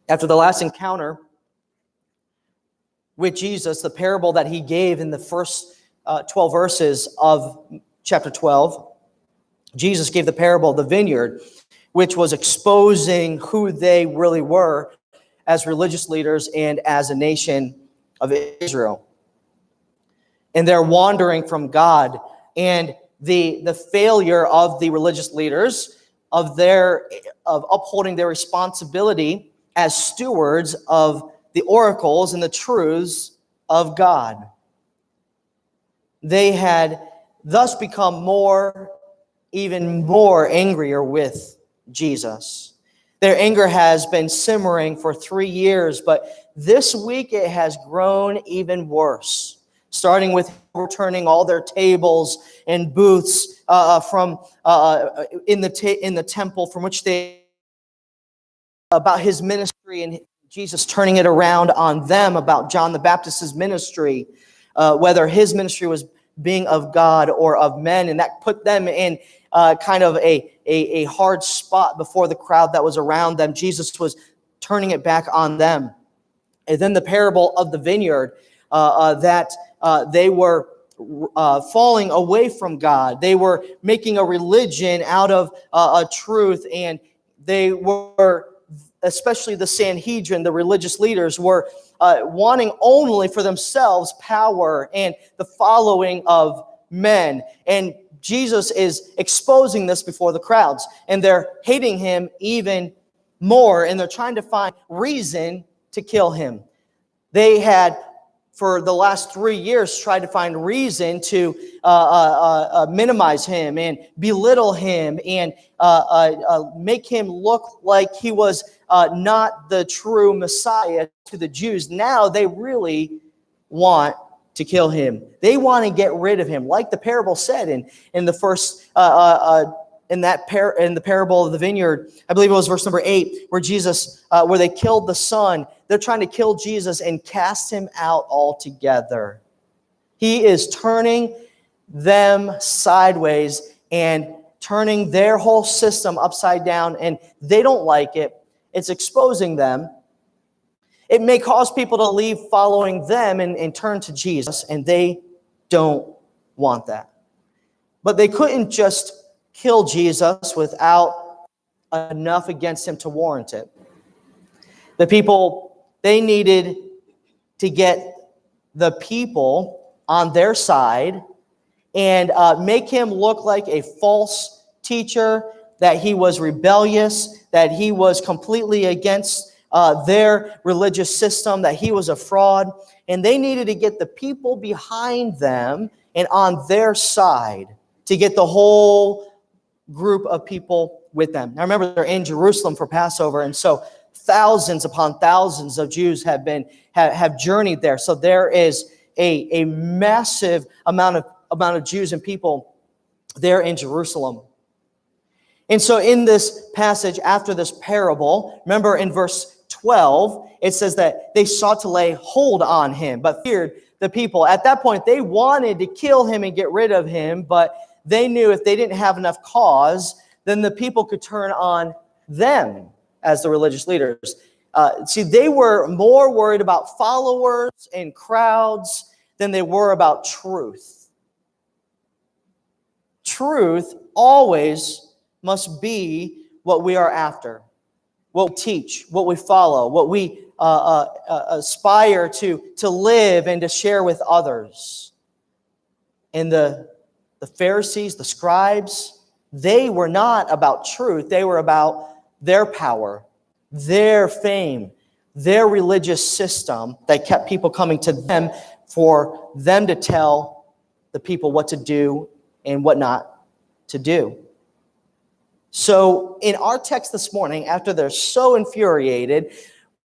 After the last encounter with Jesus, the parable that he gave in the first 12 verses of chapter 12, Jesus gave the parable of the vineyard, which was exposing who they really were as religious leaders and as a nation of Israel. And they're wandering from God, and the failure of the religious leaders of upholding their responsibility as stewards of the oracles and the truths of God. They had thus become even more angrier with Jesus. Their anger has been simmering for 3 years, but this week it has grown even worse, starting with overturning all their tables and booths in the temple from which they about his ministry, and Jesus turning it around on them about John the Baptist's ministry, whether his ministry was being of God or of men, and that put them in kind of a hard spot before the crowd that was around them. Jesus was turning it back on them. And then the parable of the vineyard, that they were falling away from God. They were making a religion out of a truth, and they were, especially the Sanhedrin, the religious leaders, were wanting only for themselves power and the following of men. And Jesus is exposing this before the crowds, and they're hating him even more, and they're trying to find reason to kill him. They had, for the last 3 years, tried to find reason to minimize him and belittle him and make him look like he was not the true Messiah to the Jews. Now they really want to kill him. They want to get rid of him, like the parable said in the first in the parable of the vineyard. I believe it was verse number 8, where they killed the son. They're trying to kill Jesus and cast him out altogether. He is turning them sideways and turning their whole system upside down, and they don't like it. It's exposing them. It may cause people to leave following them and turn to Jesus, and they don't want that. But they couldn't just kill Jesus without enough against him to warrant it. The people, they needed to get the people on their side and make him look like a false teacher, that he was rebellious, that he was completely against their religious system, that he was a fraud. And they needed to get the people behind them and on their side to get the whole group of people with them. Now remember, they're in Jerusalem for Passover, and so thousands upon thousands of Jews have journeyed there. So there is a massive amount of Jews and people there in Jerusalem. And so in this passage, after this parable, remember in verse 12, it says that they sought to lay hold on him, but feared the people. At that point, they wanted to kill him and get rid of him, but they knew if they didn't have enough cause, then the people could turn on them as the religious leaders. See, they were more worried about followers and crowds than they were about truth. Truth always must be what we are after, what we teach, what we follow, what we aspire to live and to share with others. And the Pharisees, the scribes, they were not about truth. They were about their power, their fame, their religious system that kept people coming to them for them to tell the people what to do and what not to do. So in our text this morning, after they're so infuriated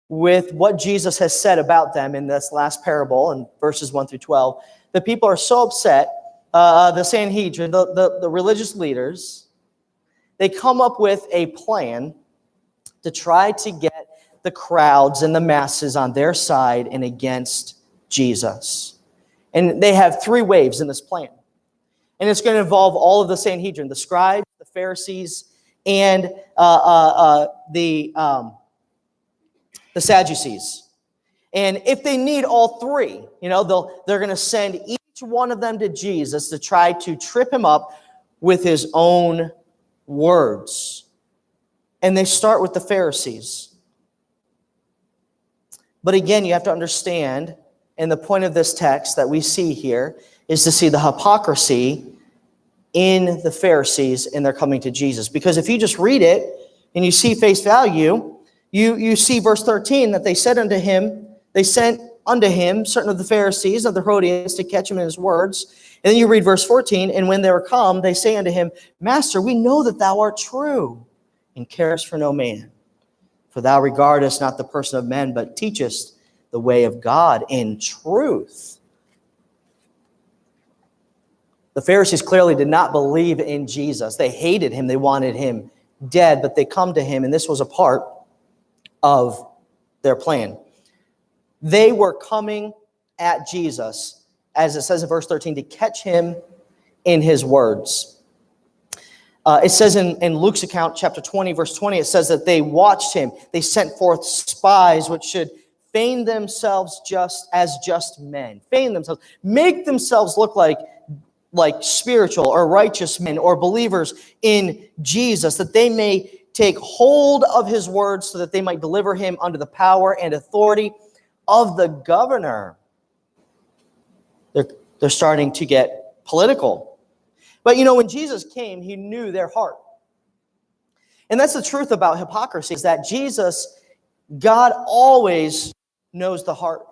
with what Jesus has said about them in this last parable in verses 1 through 12, the people are so upset, the Sanhedrin, the religious leaders, they come up with a plan to try to get the crowds and the masses on their side and against Jesus. And they have 3 waves in this plan. And it's going to involve all of the Sanhedrin, the scribes, the Pharisees, and the the Sadducees. And if they need all three, they're going to send each one of them to Jesus to try to trip him up with his own words. And they start with the Pharisees. But again, you have to understand, and the point of this text that we see here is to see the hypocrisy in the Pharisees in their coming to Jesus. Because if you just read it and you see face value, you see verse 13 that they sent unto him certain of the Pharisees of the Herodians to catch him in his words. And then you read verse 14, and when they were come, they say unto him, Master, we know that thou art true, and carest for no man. For thou regardest not the person of men, but teachest the way of God in truth. The Pharisees clearly did not believe in Jesus. They hated him. They wanted him dead, but they come to him, and this was a part of their plan. They were coming at Jesus, as it says in verse 13, to catch him in his words. It says in Luke's account, chapter 20, verse 20, it says that they watched him. They sent forth spies which should feign themselves just men. Feign themselves. Make themselves look like spiritual or righteous men or believers in Jesus, that they may take hold of his words so that they might deliver him under the power and authority of the governor. They're starting to get political. But when Jesus came, he knew their heart. And that's the truth about hypocrisy, is that God always knows the heart.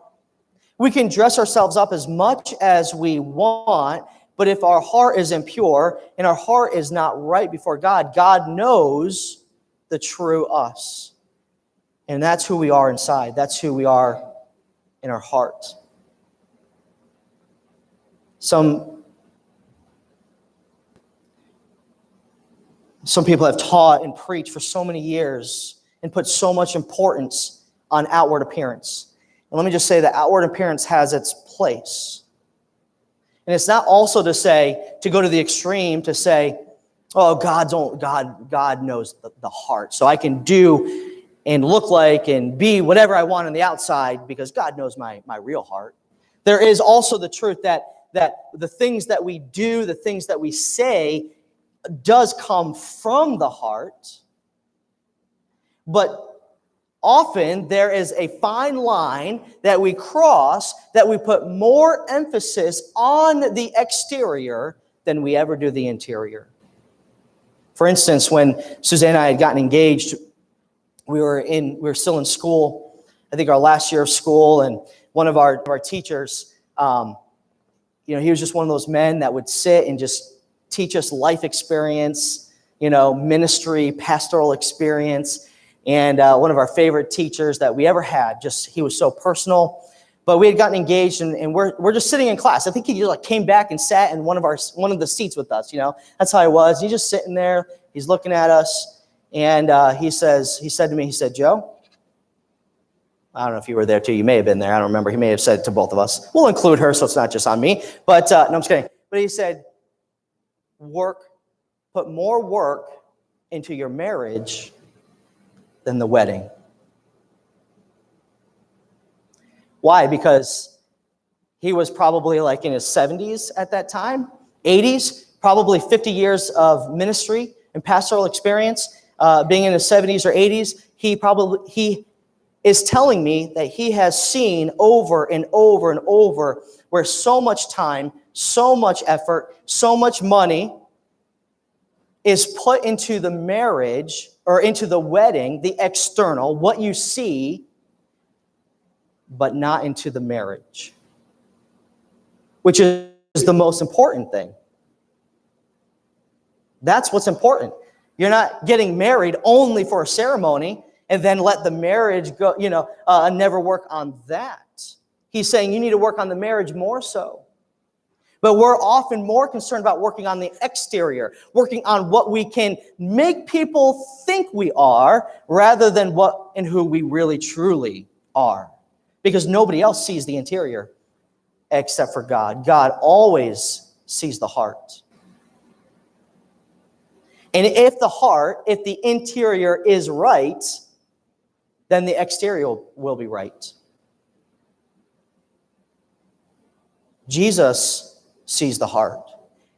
We can dress ourselves up as much as we want, but if our heart is impure and our heart is not right before God, God knows the true us. And that's who we are inside. That's who we are in our hearts. Some people have taught and preached for so many years and put so much importance on outward appearance. And let me just say that outward appearance has its place. And it's not also to go to the extreme to say, oh, God knows the heart. So I can do and look like and be whatever I want on the outside because God knows my real heart. There is also the truth that the things that we do, the things that we say, does come from the heart, but often there is a fine line that we cross, that we put more emphasis on the exterior than we ever do the interior. For instance, when Suzanne and I had gotten engaged, we were still in school, I think our last year of school, and one of our teachers, he was just one of those men that would sit and just teach us life experience, ministry, pastoral experience. And one of our favorite teachers that we ever had, he was so personal. But we had gotten engaged and we're just sitting in class. I think he came back and sat in one of the seats with us, That's how he was. He's just sitting there, he's looking at us, and he said to me, Joe, I don't know if you were there too. You may have been there. I don't remember. He may have said it to both of us. We'll include her so it's not just on me. But no, I'm just kidding. But he said, put more work into your marriage than the wedding. Why? Because he was probably in his 70s at that time, 80s, probably 50 years of ministry and pastoral experience. Being in his 70s or 80s, he is telling me that he has seen over and over and over where so much time, so much effort, so much money is put into the marriage or into the wedding, the external, what you see, but not into the marriage, which is the most important thing. That's what's important. You're not getting married only for a ceremony and then let the marriage go, never work on that. He's saying you need to work on the marriage more so. But we're often more concerned about working on the exterior, working on what we can make people think we are rather than what and who we really truly are. Because nobody else sees the interior except for God. God always sees the heart. And if the interior is right, then the exterior will be right. Jesus sees the heart,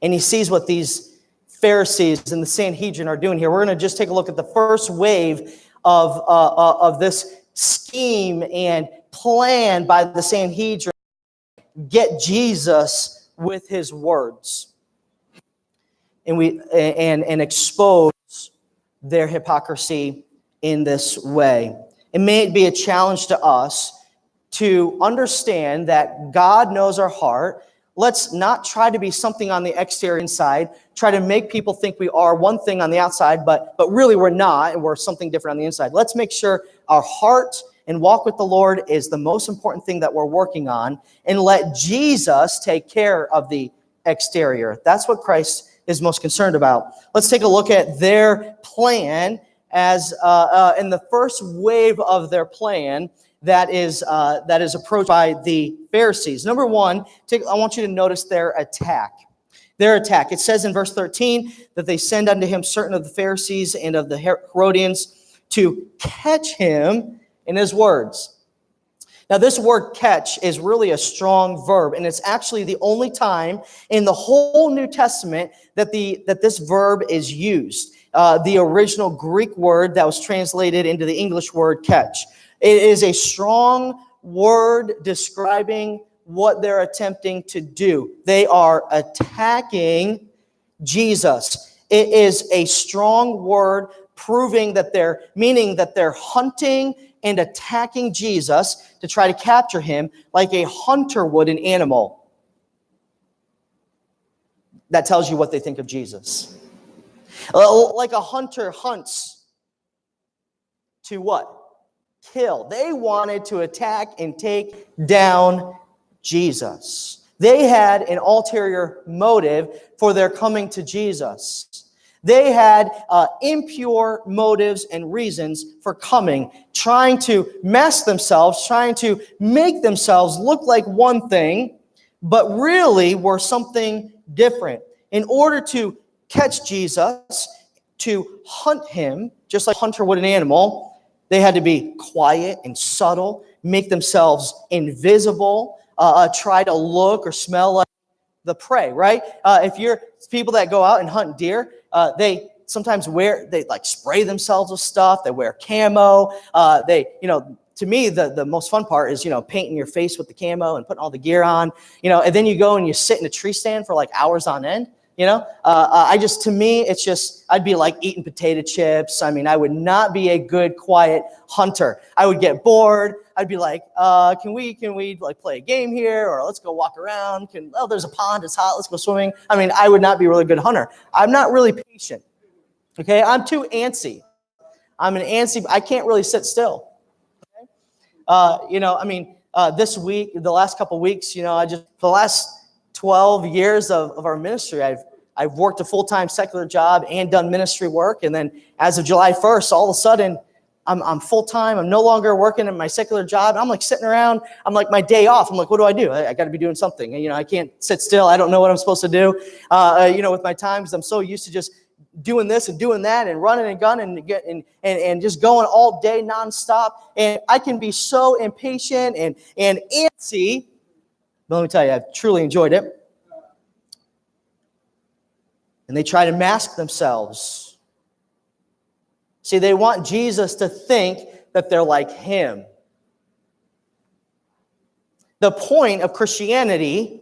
and he sees what these Pharisees and the Sanhedrin are doing here. We're going to just take a look at the first wave of this scheme and plan by the Sanhedrin to get Jesus with his words, and expose their hypocrisy in this way. It may be a challenge to us to understand that God knows our heart. Let's not try to be something on the exterior inside, try to make people think we are one thing on the outside, but really we're not, and we're something different on the inside. Let's make sure our heart and walk with the Lord is the most important thing that we're working on, and let Jesus take care of the exterior. That's what Christ is most concerned about. Let's take a look at their plan as in the first wave of their plan that is approached by the Pharisees. Number one, I want you to notice their attack. Their attack. It says in verse 13 that they send unto him certain of the Pharisees and of the Herodians to catch him in his words. Now, this word catch is really a strong verb, and it's actually the only time in the whole New Testament that this verb is used. The original Greek word that was translated into the English word catch. It is a strong word describing what they're attempting to do. They are attacking Jesus. It is a strong word proving that they're hunting and attacking Jesus to try to capture him like a hunter would an animal. That tells you what they think of Jesus. Like a hunter hunts to what? Kill. They wanted to attack and take down Jesus. They had an ulterior motive for their coming to Jesus. They had impure motives and reasons for coming, trying to mask themselves, trying to make themselves look like one thing, but really were something different. In order to catch Jesus, to hunt him, just like a hunter would an animal, they had to be quiet and subtle, make themselves invisible, try to look or smell like the prey, right? If you're people that go out and hunt deer, they sometimes spray themselves with stuff. They wear camo. To me, the most fun part is, painting your face with the camo and putting all the gear on, and then you go and you sit in a tree stand for like hours on end. To me, it's just, I'd be like eating potato chips. I mean, I would not be a good, quiet hunter. I would get bored. I'd be like, can we like play a game here? Or let's go walk around. There's a pond. It's hot. Let's go swimming. I mean, I would not be a really good hunter. I'm not really patient. Okay. I'm too antsy. I can't really sit still. Okay? This week, the last couple of weeks, the last 12 years of our ministry, I've worked a full-time secular job and done ministry work. And then as of July 1st, all of a sudden, I'm full-time. I'm no longer working at my secular job. I'm like sitting around. I'm like my day off. I'm like, what do I do? I got to be doing something. And, I can't sit still. I don't know what I'm supposed to do, with my time, because I'm so used to just doing this and doing that and running and gunning and just going all day nonstop. And I can be so impatient and antsy. But let me tell you, I've truly enjoyed it. And they try to mask themselves. See, they want Jesus to think that they're like him. The point of Christianity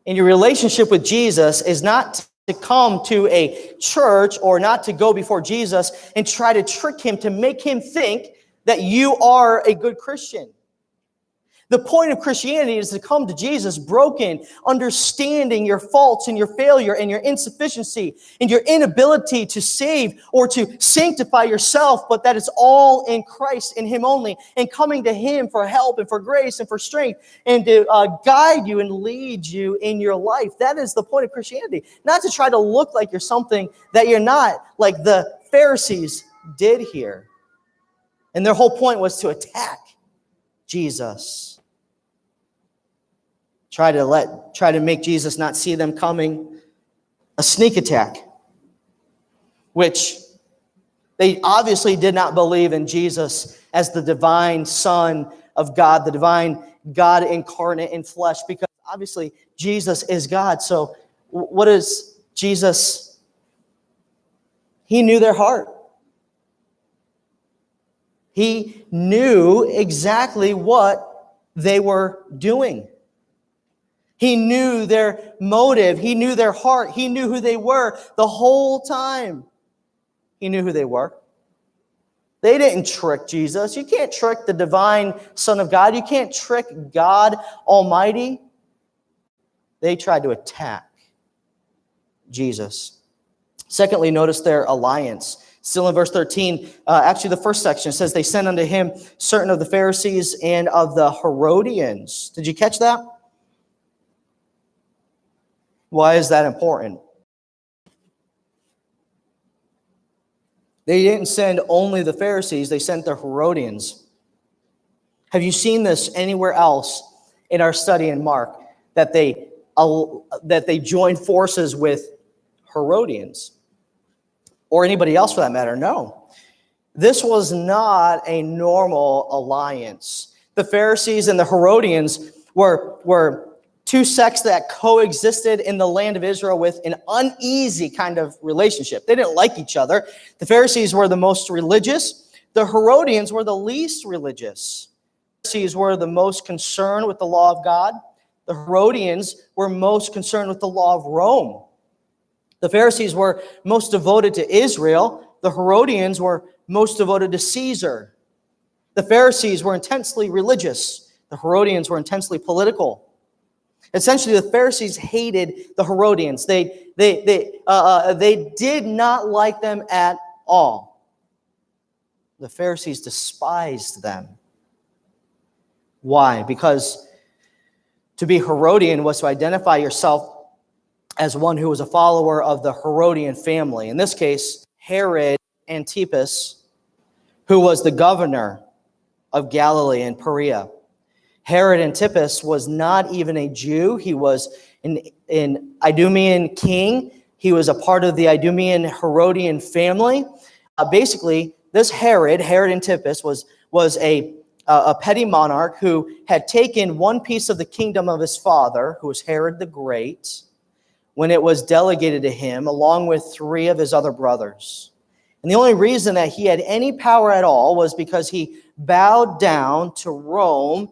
in your relationship with Jesus is not to come to a church or not to go before Jesus and try to trick him to make him think that you are a good Christian. The point of Christianity is to come to Jesus broken, understanding your faults and your failure and your insufficiency and your inability to save or to sanctify yourself, but that it's all in Christ, in him only, and coming to him for help and for grace and for strength and to guide you and lead you in your life. That is the point of Christianity. Not to try to look like you're something that you're not, like the Pharisees did here. And their whole point was to attack Jesus. Try to make Jesus not see them coming. A sneak attack, which They obviously did not believe in Jesus as the divine Son of God, the divine God incarnate in flesh, because obviously Jesus is God. So what is Jesus? He knew their heart. He knew exactly what they were doing. He knew their motive. He knew their heart. He knew who they were the whole time. He knew who they were. They didn't trick Jesus. You can't trick the divine Son of God. You can't trick God Almighty. They tried to attack Jesus. Secondly, notice their alliance. Still in verse 13, actually the first section says, they sent unto him certain of the Pharisees and of the Herodians. Did you catch that? Why is that important? They didn't send only the Pharisees, they sent the Herodians. Have you seen this anywhere else in our study in Mark, that they joined forces with Herodians? Or anybody else for that matter? No. This was not a normal alliance. The Pharisees and the Herodians were two sects that coexisted in the land of Israel with an uneasy kind of relationship. They didn't like each other. The Pharisees were the most religious. The Herodians were the least religious. The Pharisees were the most concerned with the law of God. The Herodians were most concerned with the law of Rome. The Pharisees were most devoted to Israel. The Herodians were most devoted to Caesar. The Pharisees were intensely religious. The Herodians were intensely political. Essentially, the Pharisees hated the Herodians. They did not like them at all. The Pharisees despised them. Why? Because to be Herodian was to identify yourself as one who was a follower of the Herodian family. In this case, Herod Antipas, who was the governor of Galilee and Perea. Herod Antipas was not even a Jew. He was an Idumean king. He was a part of the Idumean Herodian family. Basically, this Herod Antipas, was a petty monarch who had taken one piece of the kingdom of his father, who was Herod the Great, when it was delegated to him, along with 3 of his other brothers. And the only reason that he had any power at all was because he bowed down to Rome,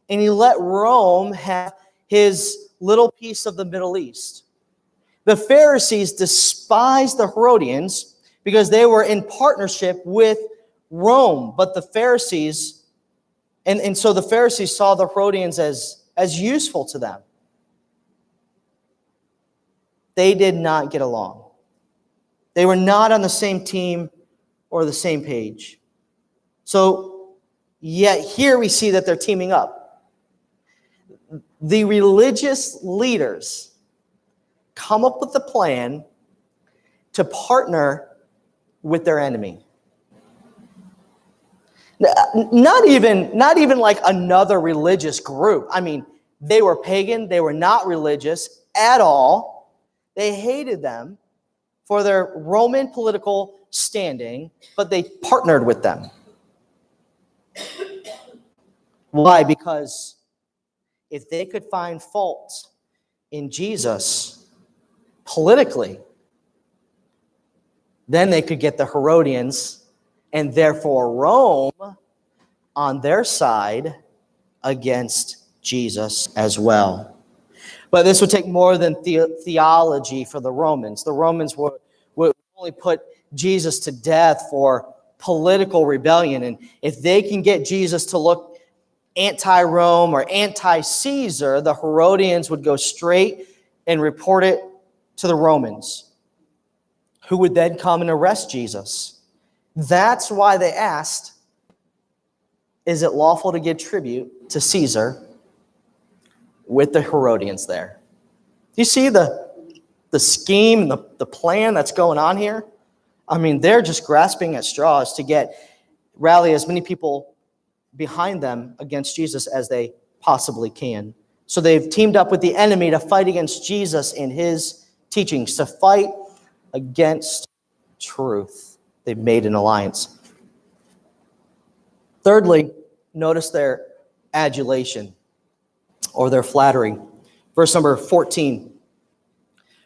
and he let Rome have his little piece of the Middle East. The Pharisees despised the Herodians because they were in partnership with Rome. But the Pharisees, and so the Pharisees saw the Herodians as useful to them. They did not get along. They were not on the same team or the same page. So, yet here we see that they're teaming up. The religious leaders come up with a plan to partner with their enemy. Not even like another religious group. I mean, they were pagan. They were not religious at all. They hated them for their Roman political standing, but they partnered with them. Why? Because if they could find fault in Jesus politically, then they could get the Herodians and therefore Rome on their side against Jesus as well. But this would take more than theology for the Romans. The Romans would only put Jesus to death for political rebellion. And if they can get Jesus to look anti-Rome or anti-Caesar, the Herodians would go straight and report it to the Romans, who would then come and arrest Jesus. That's why they asked, is it lawful to give tribute to Caesar with the Herodians there? Do you see the scheme, the plan that's going on here? I mean, they're just grasping at straws to rally as many people behind them against Jesus as they possibly can. So they've teamed up with the enemy to fight against Jesus and his teachings, to fight against truth. They've made an alliance. Thirdly, notice their adulation or their flattery. Verse number 14.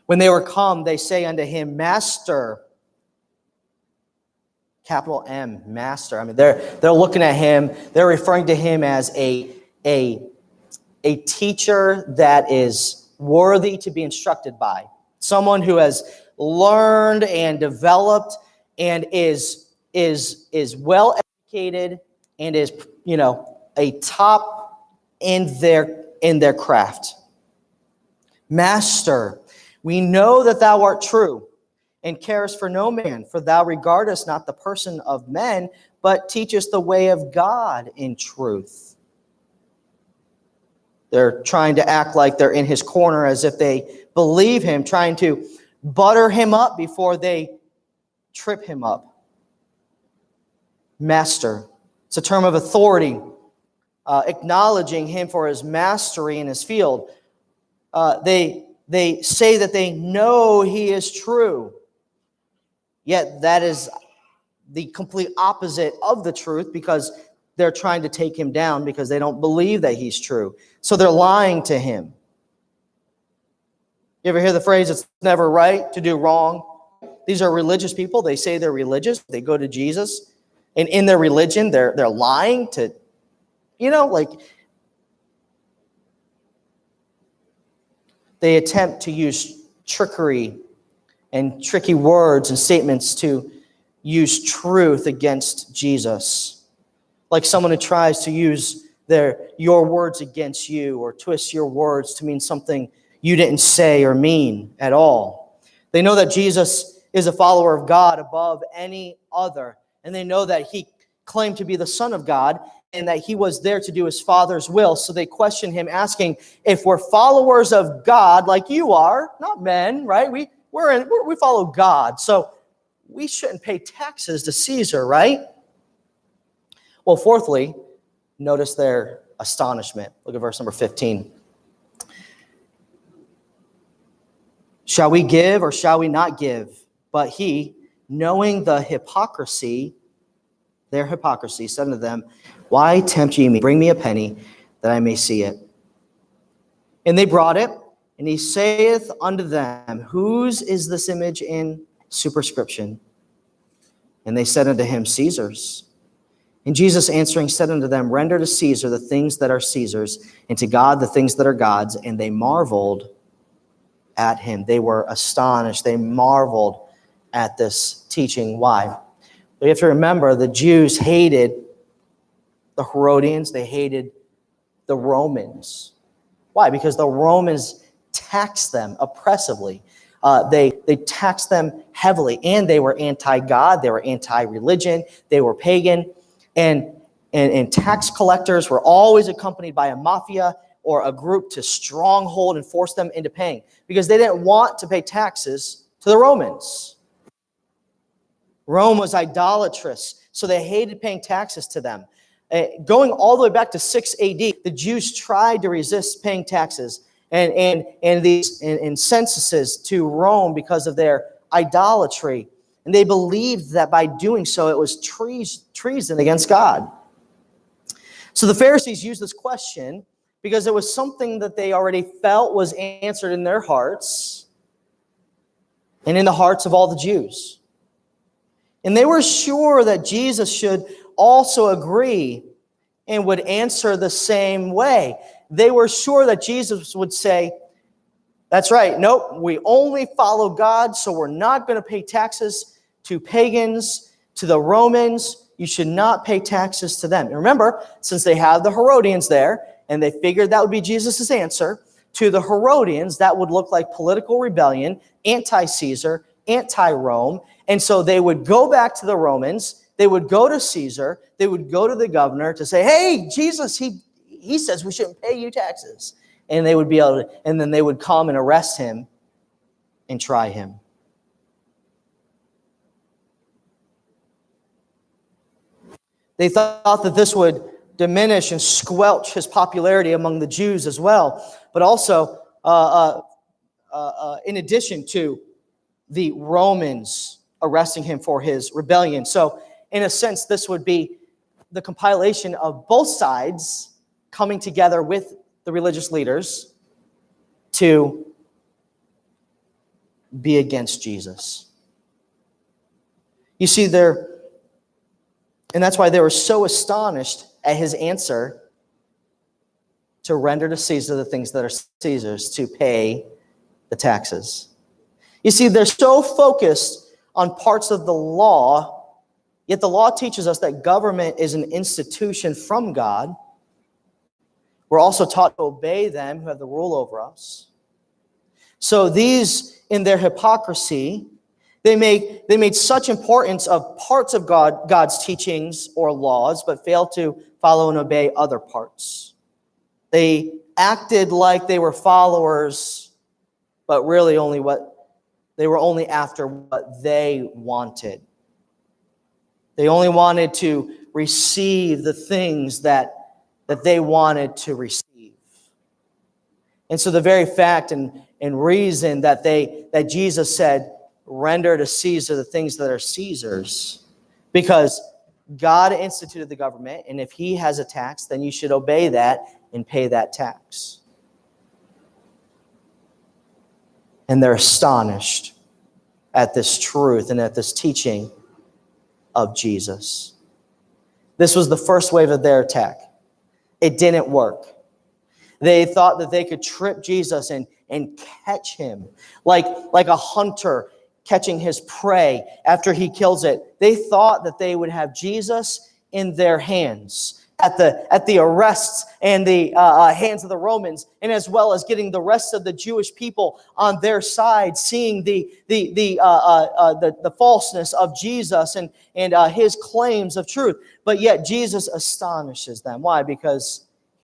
When they were come, they say unto him, Master, capital M, Master. I mean, they're looking at him. They're referring to him as a teacher that is worthy to be instructed by. Someone who has learned and developed and is well educated and is, a top in their craft. Master, we know that thou art true and carest for no man, for thou regardest not the person of men, but teachest the way of God in truth. They're trying to act like they're in his corner as if they believe him, trying to butter him up before they trip him up. Master. It's a term of authority, acknowledging him for his mastery in his field. They say that they know he is true, yet that is the complete opposite of the truth because they're trying to take him down because they don't believe that he's true. So they're lying to him. You ever hear the phrase, it's never right to do wrong? These are religious people. They say they're religious. They go to Jesus. And in their religion, they're lying to, they attempt to use trickery and tricky words and statements to use truth against Jesus. Like someone who tries to use your words against you or twist your words to mean something you didn't say or mean at all. They know that Jesus is a follower of God above any other. And they know that he claimed to be the Son of God and that he was there to do his Father's will. So they question him, asking, if we're followers of God like you are, not men, right? We follow God, so we shouldn't pay taxes to Caesar, right? Well, fourthly, notice their astonishment. Look at verse number 15. Shall we give or shall we not give? But he, knowing their hypocrisy, said unto them, Why tempt ye me? Bring me a penny, that I may see it. And they brought it, and he saith unto them, Whose is this image in superscription? And they said unto him, Caesar's. And Jesus answering said unto them, Render to Caesar the things that are Caesar's, and to God the things that are God's. And they marveled at him. They were astonished. They marveled at this teaching. Why? You have to remember, the Jews hated the Herodians. They hated the Romans. Why? Because the Romans taxed them oppressively. They taxed them heavily, and they were anti-God. They were anti-religion. They were pagan. And tax collectors were always accompanied by a mafia or a group to stronghold and force them into paying because they didn't want to pay taxes to the Romans. Rome was idolatrous, so they hated paying taxes to them. Going all the way back to 6 AD, the Jews tried to resist paying taxes and censuses to Rome because of their idolatry. And they believed that by doing so, it was treason against God. So the Pharisees used this question because it was something that they already felt was answered in their hearts and in the hearts of all the Jews. And they were sure that Jesus should also agree and would answer the same way. They were sure that Jesus would say, that's right, nope, we only follow God, so we're not going to pay taxes to pagans, to the Romans. You should not pay taxes to them. And remember, since they have the Herodians there, and they figured that would be Jesus' answer, to the Herodians, that would look like political rebellion, anti-Caesar, anti-Rome. And so they would go back to the Romans, they would go to Caesar, they would go to the governor to say, hey, Jesus, he says we shouldn't pay you taxes. And they would be able to, and then they would come and arrest him and try him. They thought that this would diminish and squelch his popularity among the Jews as well, but also in addition to the Romans arresting him for his rebellion. So in a sense, this would be the compilation of both sides coming together with the religious leaders to be against Jesus. You see, and that's why they were so astonished at his answer to render to Caesar the things that are Caesar's, to pay the taxes. You see, they're so focused on parts of the law, yet the law teaches us that government is an institution from God. We're also taught to obey them who have the rule over us. So these, in their hypocrisy, they made such importance of parts of God's teachings or laws, but failed to follow and obey other parts. They acted like they were followers, but really they were only after what they wanted. They only wanted to receive the things that they wanted to receive. And so the very fact and reason that Jesus said, render to Caesar the things that are Caesar's, because God instituted the government, and if he has a tax, then you should obey that and pay that tax. And they're astonished at this truth and at this teaching of Jesus. This was the first wave of their attack. It didn't work. They thought that they could trip Jesus and catch him like a hunter catching his prey after he kills it. They thought that they would have Jesus in their hands at the arrests and the hands of the Romans, and as well as getting the rest of the Jewish people on their side, seeing the falseness of Jesus and his claims of truth. But yet Jesus astonishes them. Why? Because